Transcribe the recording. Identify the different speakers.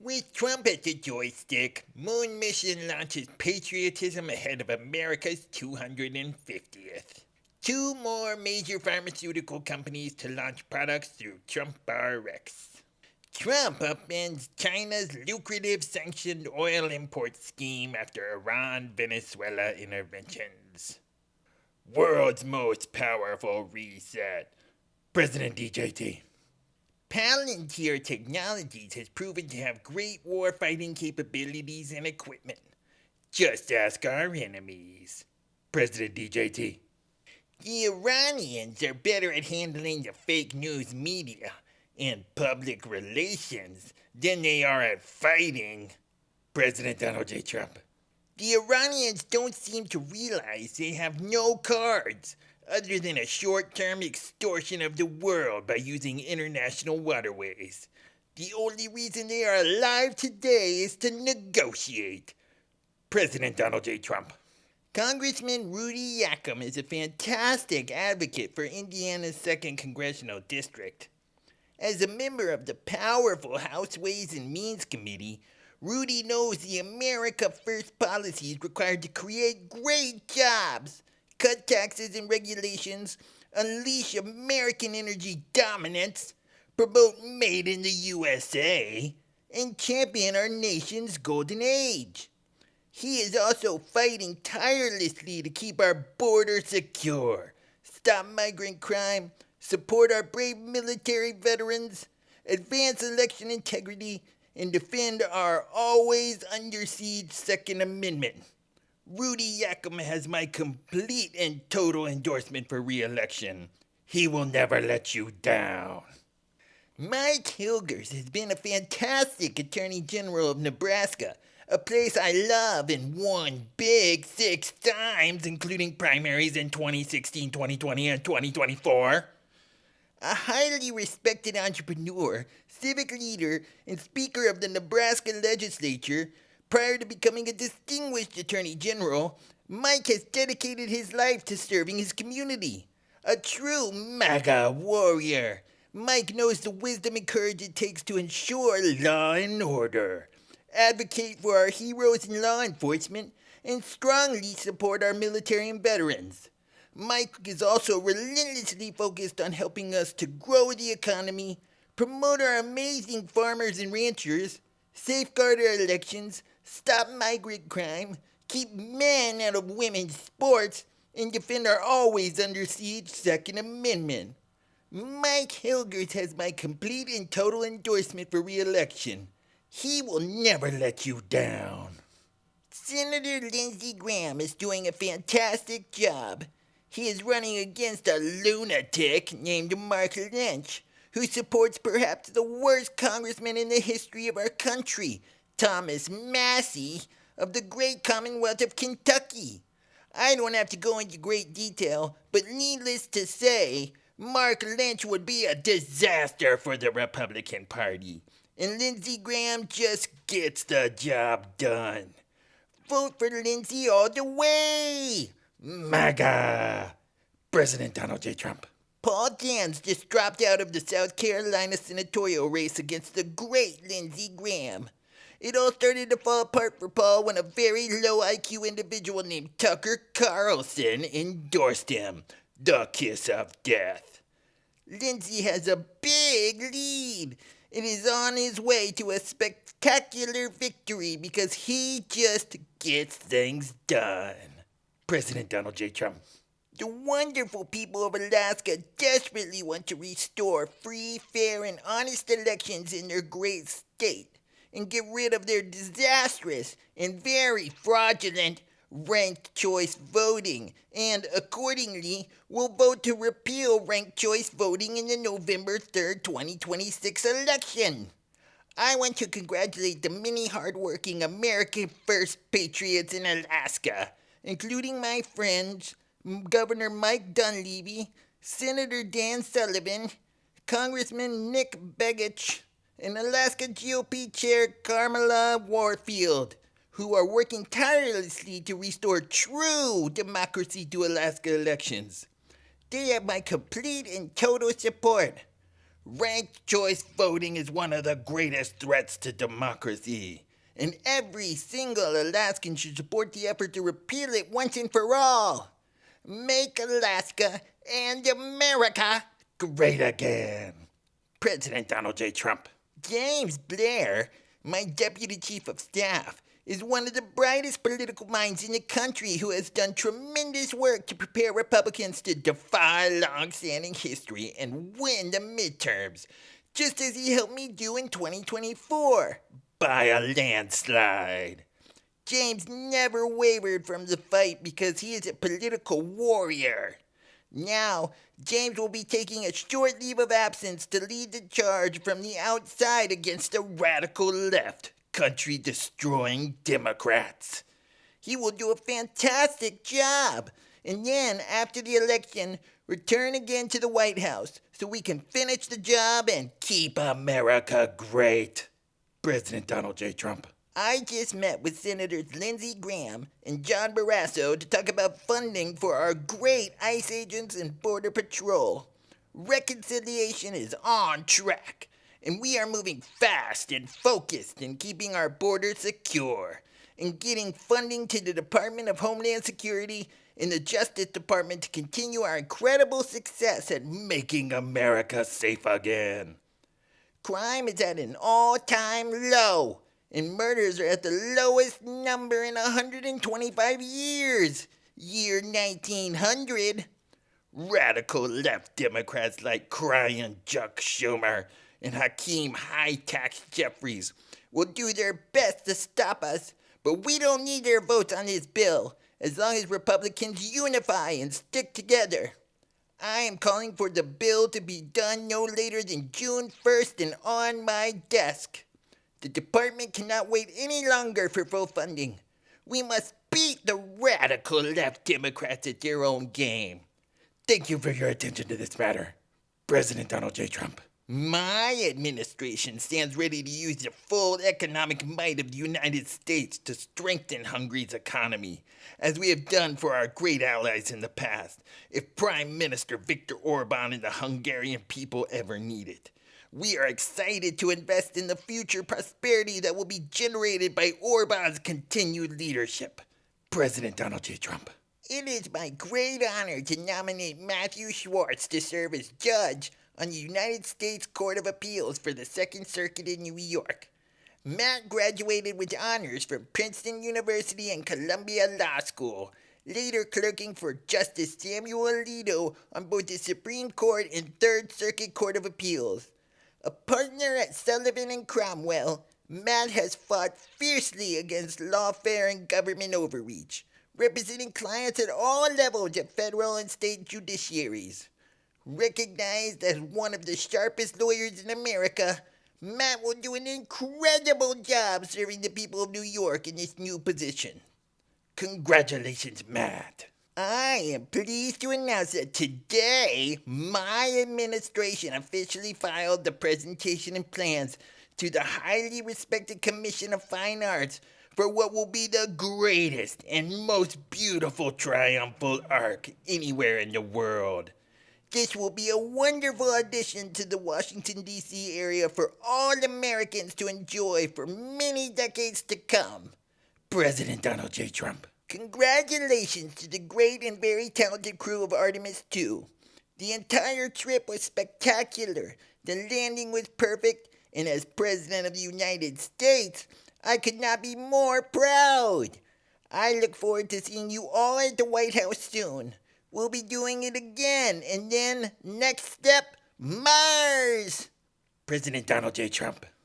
Speaker 1: With Trump at the joystick, Moon Mission launches patriotism ahead of America's 250th. Two more major pharmaceutical companies to launch products through TrumpRx. Trump upends China's lucrative sanctioned oil import scheme after Iran Venezuela interventions. World's most powerful reset. President DJT. Palantir Technologies has proven to have great warfighting capabilities and equipment. Just ask our enemies. President DJT. The Iranians are better at handling the fake news media and public relations than they are at fighting. President Donald J. Trump. The Iranians don't seem to realize they have no cards other than a short-term extortion of the world by using international waterways. The only reason they are alive today is to negotiate. President Donald J. Trump. Congressman Rudy Yackham is a fantastic advocate for Indiana's 2nd Congressional District. As a member of the powerful House Ways and Means Committee, Rudy knows the America First policies required to create great jobs, cut taxes and regulations, unleash American energy dominance, promote Made in the USA, and champion our nation's golden age. He is also fighting tirelessly to keep our border secure, stop migrant crime, support our brave military veterans, advance election integrity, and defend our always under siege Second Amendment. Rudy Yackham has my complete and total endorsement for re-election. He will never let you down. Mike Hilgers has been a fantastic Attorney General of Nebraska, a place I love and won big 6 times, including primaries in 2016, 2020, and 2024. A highly respected entrepreneur, civic leader, and Speaker of the Nebraska Legislature, prior to becoming a distinguished Attorney General, Mike has dedicated his life to serving his community. A true MAGA warrior. Mike knows the wisdom and courage it takes to ensure law and order, advocate for our heroes in law enforcement, and strongly support our military and veterans. Mike is also relentlessly focused on helping us to grow the economy, promote our amazing farmers and ranchers, safeguard our elections, stop migrant crime, keep men out of women's sports, and defend our always under siege Second Amendment. Mike Hilgers has my complete and total endorsement for re-election. He will never let you down. Senator Lindsey Graham is doing a fantastic job. He is running against a lunatic named Mark Lynch, who supports perhaps the worst congressman in the history of our country, Thomas Massey of the great Commonwealth of Kentucky. I don't have to go into great detail, but needless to say, Mark Lynch would be a disaster for the Republican Party, and Lindsey Graham just gets the job done. Vote for Lindsey all the way! MAGA! President Donald J. Trump. Paul Gans just dropped out of the South Carolina senatorial race against the great Lindsey Graham. It all started to fall apart for Paul when a very low IQ individual named Tucker Carlson endorsed him. The kiss of death. Lindsey has a big lead. It is on his way to a spectacular victory because he just gets things done. President Donald J. Trump. The wonderful people of Alaska desperately want to restore free, fair, and honest elections in their great state and get rid of their disastrous and very fraudulent ranked choice voting, and accordingly will vote to repeal ranked choice voting in the November 3rd, 2026 election. I want to congratulate the many hardworking American First patriots in Alaska, including my friends, Governor Mike Dunleavy, Senator Dan Sullivan, Congressman Nick Begich, and Alaska GOP Chair Carmela Warfield, who are working tirelessly to restore true democracy to Alaska elections. They have my complete and total support. Ranked choice voting is one of the greatest threats to democracy, and every single Alaskan should support the effort to repeal it once and for all. Make Alaska and America great again. President Donald J. Trump. James Blair, my deputy chief of staff, is one of the brightest political minds in the country who has done tremendous work to prepare Republicans to defy long-standing history and win the midterms, just as he helped me do in 2024, by a landslide. James never wavered from the fight because he is a political warrior. Now, James will be taking a short leave of absence to lead the charge from the outside against the radical left, country-destroying Democrats. He will do a fantastic job, and then, after the election, return again to the White House so we can finish the job and keep America great. President Donald J. Trump. I just met with Senators Lindsey Graham and John Barrasso to talk about funding for our great ICE agents and Border Patrol. Reconciliation is on track, and we are moving fast and focused in keeping our borders secure and getting funding to the Department of Homeland Security and the Justice Department to continue our incredible success at making America safe again. Crime is at an all-time low, and murders are at the lowest number in 125 years, year 1900. Radical left Democrats like crying Chuck Schumer and Hakeem High-Tax Jeffries will do their best to stop us, but we don't need their votes on this bill as long as Republicans unify and stick together. I am calling for the bill to be done no later than June 1st and on my desk. The department cannot wait any longer for full funding. We must beat the radical left Democrats at their own game. Thank you for your attention to this matter. President Donald J. Trump. My administration stands ready to use the full economic might of the United States to strengthen Hungary's economy, as we have done for our great allies in the past, if Prime Minister Viktor Orban and the Hungarian people ever need it. We are excited to invest in the future prosperity that will be generated by Orban's continued leadership. President Donald J. Trump. It is my great honor to nominate Matthew Schwartz to serve as judge on the United States Court of Appeals for the Second Circuit in New York. Matt graduated with honors from Princeton University and Columbia Law School, later clerking for Justice Samuel Alito on both the Supreme Court and Third Circuit Court of Appeals. A partner at Sullivan and Cromwell, Matt has fought fiercely against lawfare and government overreach, representing clients at all levels of federal and state judiciaries. Recognized as one of the sharpest lawyers in America, Matt will do an incredible job serving the people of New York in this new position. Congratulations, Matt. I am pleased to announce that today, my administration officially filed the presentation and plans to the highly respected Commission of Fine Arts for what will be the greatest and most beautiful Triumphal Arch anywhere in the world. This will be a wonderful addition to the Washington, D.C. area for all Americans to enjoy for many decades to come. President Donald J. Trump. Congratulations to the great and very talented crew of Artemis II. The entire trip was spectacular. The landing was perfect, and as President of the United States, I could not be more proud. I look forward to seeing you all at the White House soon. We'll be doing it again, and then, next step, Mars! President Donald J. Trump.